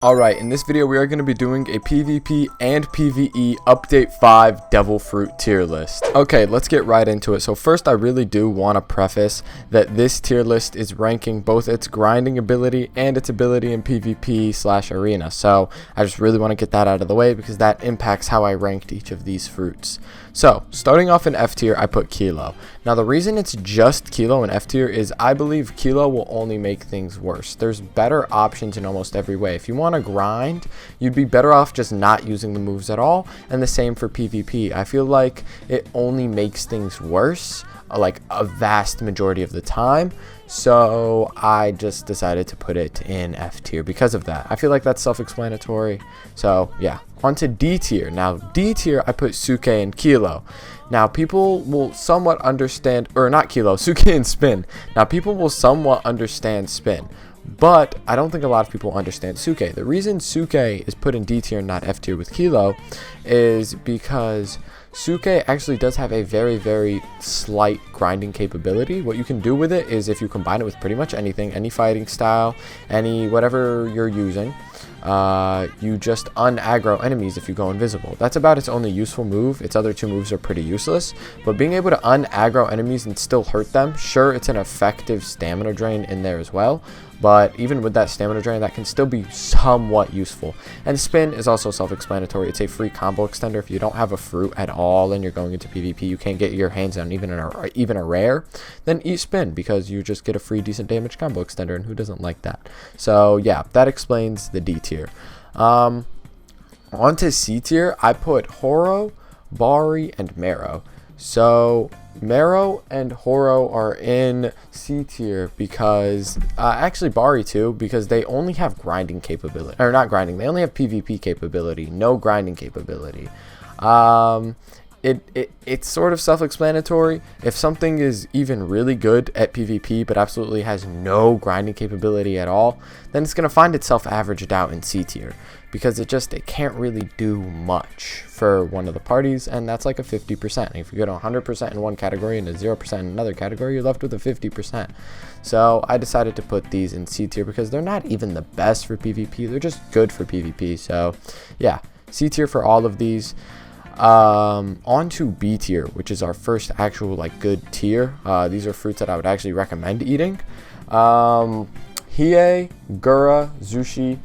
Alright, in this video we are going to be doing a PvP and PvE Update 5 Devil Fruit tier list. Okay, let's get right into it. So first, I really do want to preface that this tier list is ranking both its grinding ability and its ability in PvP/arena. So I just really want to get that out of the way because that impacts how I ranked each of these fruits. So starting off in F tier, I put Kilo. Now the reason it's just Kilo in F tier is I believe Kilo will only make things worse. There's better options in almost every way. If you want to grind, you'd be better off just not using the moves at all, and the same for PvP. I feel like it only makes things worse like a vast majority of the time, so I just decided to put it in F tier because of that. I feel like that's self-explanatory. So yeah, on to D tier. Now D tier, I put Suke and Kilo. Now people will somewhat understand, or not Kilo, Suke and Spin. Now people will somewhat understand Spin, but I don't think a lot of people understand Suke. The reason Suke is put in D tier and not F tier with Kilo is because Suke actually does have a very slight grinding capability. What you can do with it is if you combine it with pretty much anything, any fighting style, any whatever you're using, you just un-aggro enemies if you go invisible. That's about its only useful move. Its other two moves are pretty useless, but being able to un-aggro enemies and still hurt them, sure, it's an effective stamina drain in there as well, but even with that stamina drain, that can still be somewhat useful. And Spin is also self-explanatory. It's a free combo extender. If you don't have a fruit at all and you're going into PvP, you can't get your hands on even a rare, then eat Spin because you just get a free decent damage combo extender, and who doesn't like that? So yeah, that explains the D tier. On to C tier, I put Horo, Bari, and Marrow. So Marrow and Horo are in C tier because, actually Bari too, because they only have grinding capability, or not grinding, they only have PvP capability, no grinding capability. It's sort of self-explanatory. If something is even really good at PvP but absolutely has no grinding capability at all, then it's going to find itself averaged out in C tier because it can't really do much for one of the parties, and that's like a 50%. If you go to 100% in one category and a 0% in another category, you're left with a 50%. So I decided to put these in C tier because they're not even the best for PvP, they're just good for PvP. So yeah, C tier for all of these. On to B tier, which is our first actual good tier. These are fruits that I would actually recommend eating. Hiei, Gura, Zushi,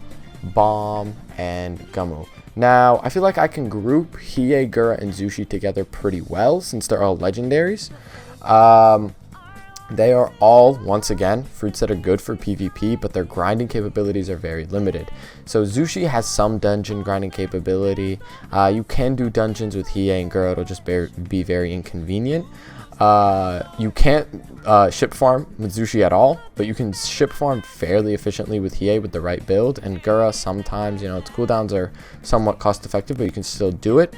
Bomb, and Gumu. Now I feel like I can group Hiei, Gura, and Zushi together pretty well since they're all legendaries. They are all, once again, fruits that are good for PvP, but their grinding capabilities are very limited. So Zushi has some dungeon grinding capability. You can do dungeons with Hiei and Gura, it'll just be very inconvenient. You can't ship farm with Zushi at all, but you can ship farm fairly efficiently with Hiei with the right build, and Gura sometimes, its cooldowns are somewhat cost effective, but you can still do it.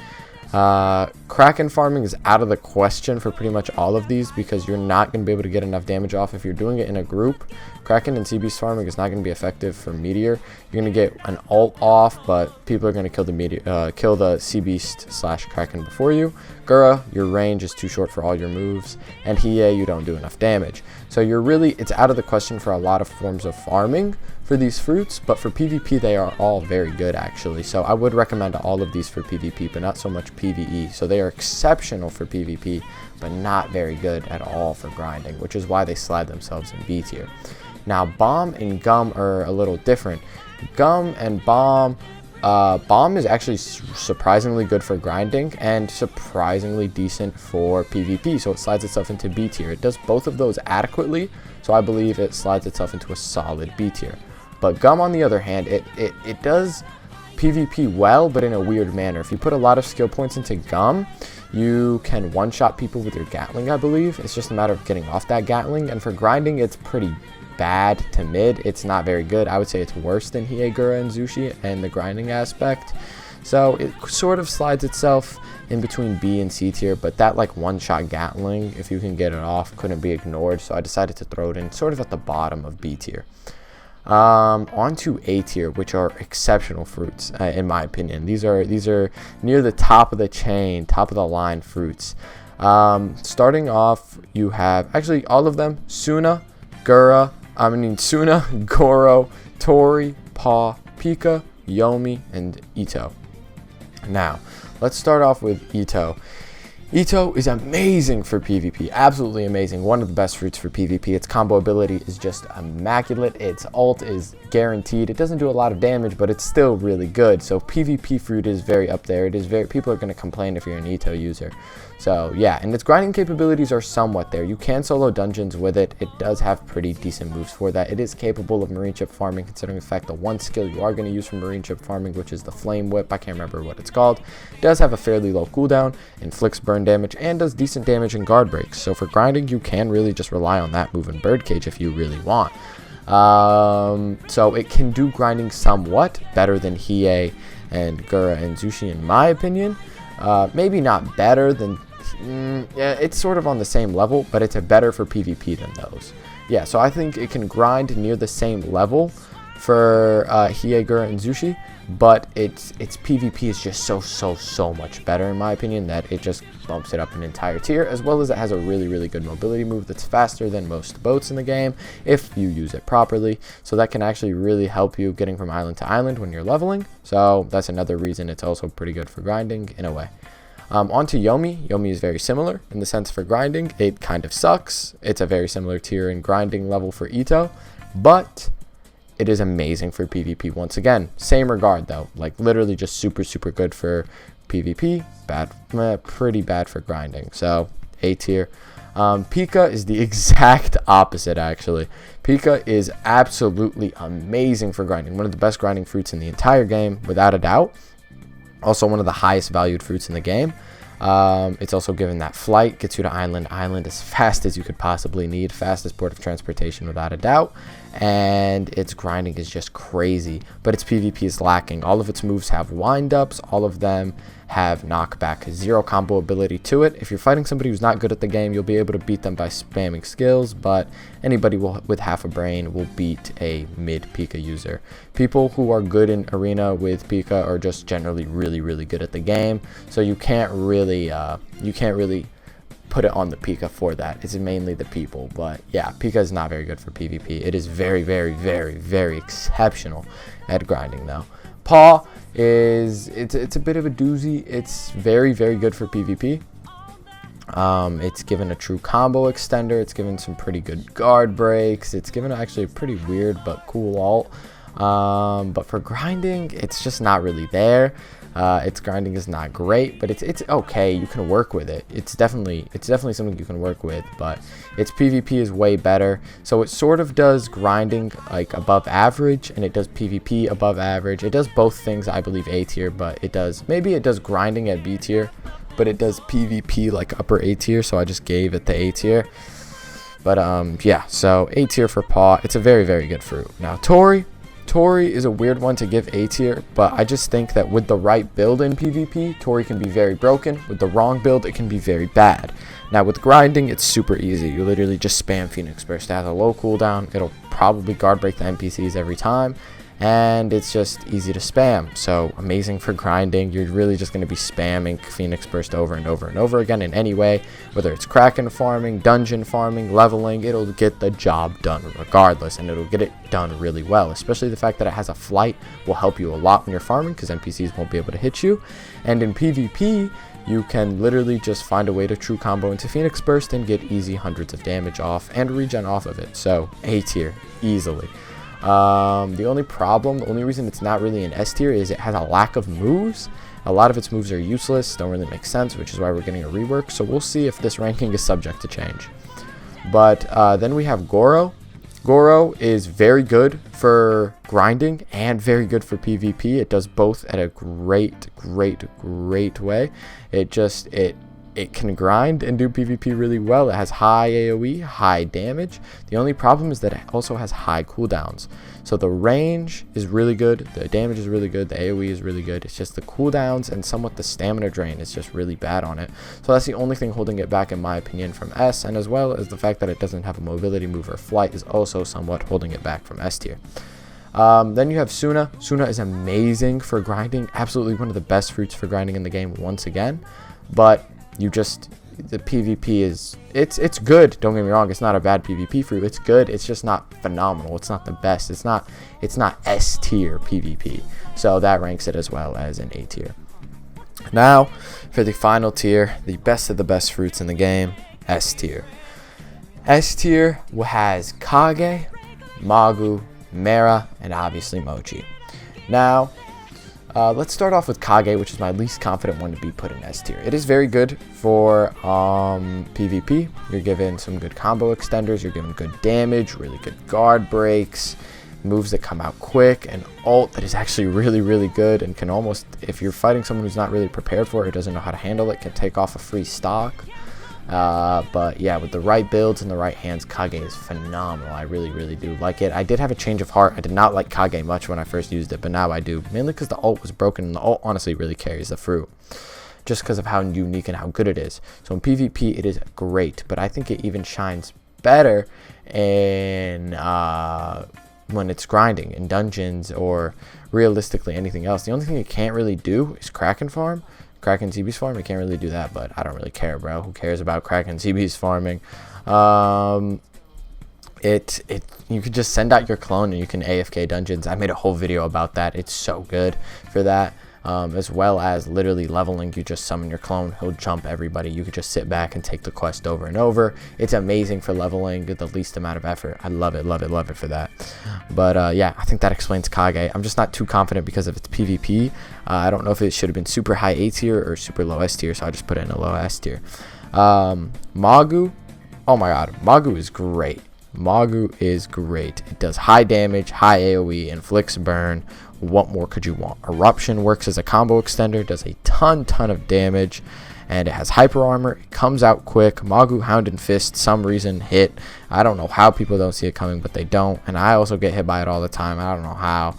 Kraken farming is out of the question for pretty much all of these because you're not going to be able to get enough damage off if you're doing it in a group. Kraken and Sea Beast farming is not going to be effective for Meteor. You're going to get an ult off, but people are going to kill the Sea Beast / Kraken before you. Gura, your range is too short for all your moves, and Hiei, you don't do enough damage. So it's out of the question for a lot of forms of farming for these fruits, but for PvP they are all very good actually. So I would recommend all of these for PvP, but not so much PvE. So they are exceptional for PvP, but not very good at all for grinding, which is why they slide themselves in B tier. Now Bomb and Gum are a little different. Gum and Bomb, Bomb is actually surprisingly good for grinding and surprisingly decent for PvP, so it slides itself into B tier. It does both of those adequately, so I believe it slides itself into a solid B tier. But Gum, on the other hand, it does PvP well, but in a weird manner. If you put a lot of skill points into Gum, you can one-shot people with your Gatling, I believe. It's just a matter of getting off that Gatling, and for grinding, it's pretty bad to mid. It's not very good. I would say it's worse than Hiei, Gura, and Zushi and the grinding aspect. So it sort of slides itself in between B and C tier, but that one-shot Gatling, if you can get it off, couldn't be ignored, so I decided to throw it in sort of at the bottom of B tier. On to A tier, which are exceptional fruits, in my opinion. These are near the top of the chain, top of the line fruits. Starting off, you have actually all of them: Suna, Gura, Goro, Tori, Paw, Pika, Yomi, and Ito. Now, let's start off with Ito. Ito is amazing for PvP, absolutely amazing, one of the best fruits for PvP. Its combo ability is just immaculate, its ult is guaranteed. It doesn't do a lot of damage, but it's still really good. So PvP fruit is very up there. It is very, people are going to complain if you're an Ito user. So yeah, and its grinding capabilities are somewhat there. You can solo dungeons with it. It does have pretty decent moves for that. It is capable of marine chip farming, considering the fact the one skill you are going to use for marine chip farming, which is the flame whip, I can't remember what it's called, does have a fairly low cooldown, inflicts burn damage, and does decent damage in guard breaks. So for grinding, you can really just rely on that move in birdcage if you really want. So it can do grinding somewhat better than Hiei and Gura and Zushi in my opinion. Maybe not better than, yeah, it's sort of on the same level, but it's a better for PvP than those. Yeah, so I think it can grind near the same level for Hiei, Gura, and Zushi, but its PvP is just so much better in my opinion, that it just bumps it up an entire tier, as well as it has a really good mobility move that's faster than most boats in the game if you use it properly. So that can actually really help you getting from island to island when you're leveling. So that's another reason it's also pretty good for grinding in a way. On to Yomi. Yomi is very similar in the sense for grinding. It kind of sucks. It's a very similar tier in grinding level for Ito, but it is amazing for PvP once again. Same regard though, like literally just super good for PvP, pretty bad for grinding. So A tier. Pika is the exact opposite actually. Pika is absolutely amazing for grinding. One of the best grinding fruits in the entire game, without a doubt. Also one of the highest valued fruits in the game. It's also given that flight, gets you to island as fast as you could possibly need, fastest port of transportation without a doubt, and its grinding is just crazy, but its PvP is lacking. All of its moves have wind-ups, all of them have knockback, zero combo ability to it. If you're fighting somebody who's not good at the game, you'll be able to beat them by spamming skills, but anybody with half a brain will beat a mid Pika user. People who are good in arena with Pika are just generally really good at the game, so you can't really put it on the Pika for that. It's mainly the people, but yeah, Pika is not very good for PvP. It is very exceptional at grinding though. Paw is, it's a bit of a doozy. It's very good for PvP. It's given a true combo extender. It's given some pretty good guard breaks. It's given actually a pretty weird but cool ult. But for grinding, it's just not really there. Its grinding is not great, but it's okay. You can work with it. It's definitely something you can work with, but its PvP is way better. So it sort of does grinding like above average, and it does PvP above average. It does both things, I believe, A tier, but it does grinding at B tier, but it does PvP like upper A tier. So I just gave it the A tier. But yeah, so A tier for Paw. It's a very good fruit. Now Tori is a weird one to give A tier, but I just think that with the right build in PvP, Tori can be very broken. With the wrong build, it can be very bad. Now with grinding, it's super easy. You literally just spam Phoenix Burst. It has a low cooldown. It'll probably guard break the NPCs every time, and it's just easy to spam. So amazing for grinding. You're really just going to be spamming Phoenix Burst over and over again in any way, whether it's Kraken farming, dungeon farming, leveling. It'll get the job done regardless, and it'll get it done really well. Especially the fact that it has a flight will help you a lot when you're farming, because NPCs won't be able to hit you. And in PvP, you can literally just find a way to true combo into Phoenix Burst and get easy hundreds of damage off and regen off of it. So A tier easily. The only reason it's not really an S tier is it has a lack of moves. A lot of its moves are useless, don't really make sense, which is why we're getting a rework. So we'll see if this ranking is subject to change. But then we have Goro. Goro is very good for grinding and very good for PvP. It does both at a great way. It can grind and do PvP really well. It has high AoE, high damage. The only problem is that it also has high cooldowns. So the range is really good, the damage is really good, the AoE is really good. It's just the cooldowns and somewhat the stamina drain is just really bad on it. So that's the only thing holding it back in my opinion from S, and as well as the fact that it doesn't have a mobility move or flight is also somewhat holding it back from S tier. Then you have Suna. Suna is amazing for grinding, absolutely one of the best fruits for grinding in the game once again, but the PvP is it's good. Don't get me wrong, it's not a bad PvP fruit. It's good. It's just not phenomenal. It's not the best. It's not S tier PvP. So that ranks it as well as an A tier. Now for the final tier, the best of the best fruits in the game, S tier. S tier has Kage, Magu, Mera, and obviously Mochi. Now, let's start off with Kage, which is my least confident one to be put in S tier. It is very good for PvP. You're given some good combo extenders. You're given good damage, really good guard breaks, moves that come out quick, and ult that is actually really, really good and can almost, if you're fighting someone who's not really prepared for it or doesn't know how to handle it, can take off a free stock. But yeah, with the right builds and the right hands, Kage is phenomenal. I really, really do like it. I did have a change of heart. I did not like Kage much when I first used it, but now I do, mainly because the ult was broken, and the ult honestly really carries the fruit, just because of how unique and how good it is. So in PvP, it is great, but I think it even shines better in when it's grinding in dungeons or realistically anything else. The only thing it can't really do is Kraken farm. Kraken CB's farm, it can't really do that, but I don't really care, bro. Who cares about Kraken CB's farming? You could just send out your clone and you can AFK dungeons. I made a whole video about that. It's so good for that. As well as literally leveling. You just summon your clone, he'll jump everybody. You could just sit back and take the quest over and over. It's amazing for leveling with the least amount of effort. I love it, love it, love it for that. But yeah, I think that explains Kage. I'm just not too confident because of its PvP. I don't know if it should have been super high A tier or super low S tier, so I just put it in a low S tier. Magu, oh my god, Magu is great. Magu is great. It does high damage, high AoE, inflicts burn. What more could you want? Eruption works as a combo extender, does a ton of damage, and it has hyper armor. It comes out quick. Magu, Hound, and Fist, some reason hit. I don't know how people don't see it coming, but they don't, and I also get hit by it all the time. I don't know how.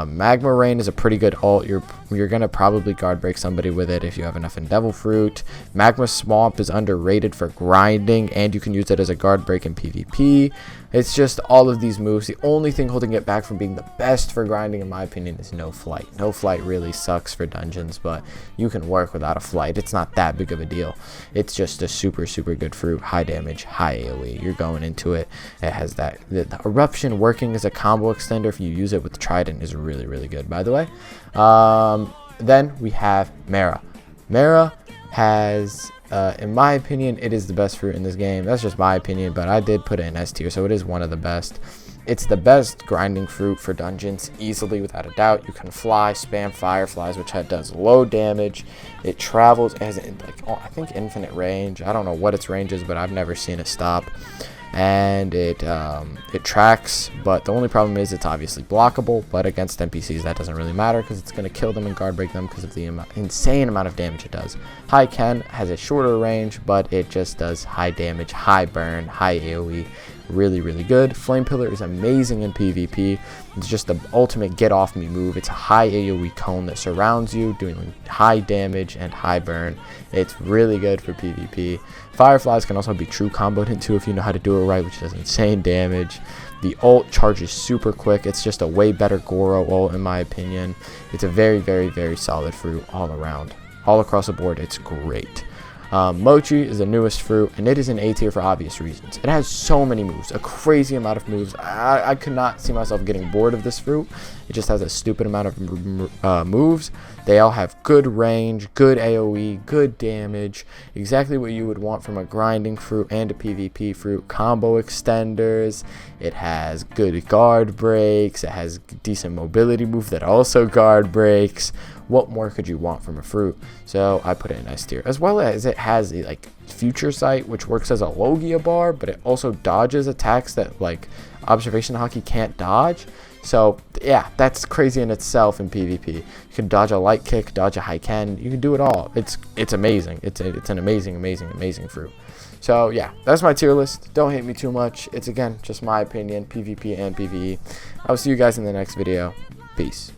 Magma Rain is a pretty good ult. You're gonna probably guard break somebody with it if you have enough in Devil Fruit. Magma Swamp is underrated for grinding, and you can use it as a guard break in PvP. It's just all of these moves. The only thing holding it back from being the best for grinding, in my opinion, is No Flight. No Flight really sucks for dungeons, but you can work without a flight. It's not that big of a deal. It's just a super good fruit. High damage, high AoE. You're going into it. It has that. The Eruption working as a combo extender if you use it with Trident is really good, by the way. Then we have Mera. Mera has, in my opinion, it is the best fruit in this game. That's just my opinion, but I did put it in S tier, so it is one of the best. It's the best grinding fruit for dungeons, easily, without a doubt. You can fly, spam fireflies, which does low damage. It travels, it has, like, I think infinite range. I don't know what its range is, but I've never seen it stop. And it tracks, but the only problem is it's obviously blockable, but against NPCs that doesn't really matter because it's going to kill them and guard break them because of the insane amount of damage it does. High Ken has a shorter range, but it just does high damage, high burn, high AoE. Really good. Flame Pillar is amazing in PvP. It's just the ultimate get off me move. It's a high AoE cone that surrounds you, doing high damage and high burn. It's really good for PvP. Fireflies can also be true comboed into if you know how to do it right, which does insane damage. The ult charges super quick. It's just a way better Goro ult in my opinion. It's a very solid fruit all around. All across the board, it's great. Mochi is the newest fruit, and it is an A tier for obvious reasons. It has so many moves, a crazy amount of moves. I could not see myself getting bored of this fruit. It just has a stupid amount of moves. They all have good range, good AoE, good damage, exactly what you would want from a grinding fruit and a PvP fruit. Combo extenders. It has good guard breaks. It has decent mobility move that also guard breaks. What more could you want from a fruit? So I put it in S tier, as well as it has a, like, future sight, which works as a Logia bar, but it also dodges attacks that like observation hockey can't dodge. So yeah, that's crazy in itself in PvP. You can dodge a light kick, dodge a high Ken. You can do it all. It's amazing. It's an amazing fruit. So yeah, that's my tier list. Don't hate me too much. It's again just my opinion, PvP and PvE. I'll see you guys in the next video. Peace.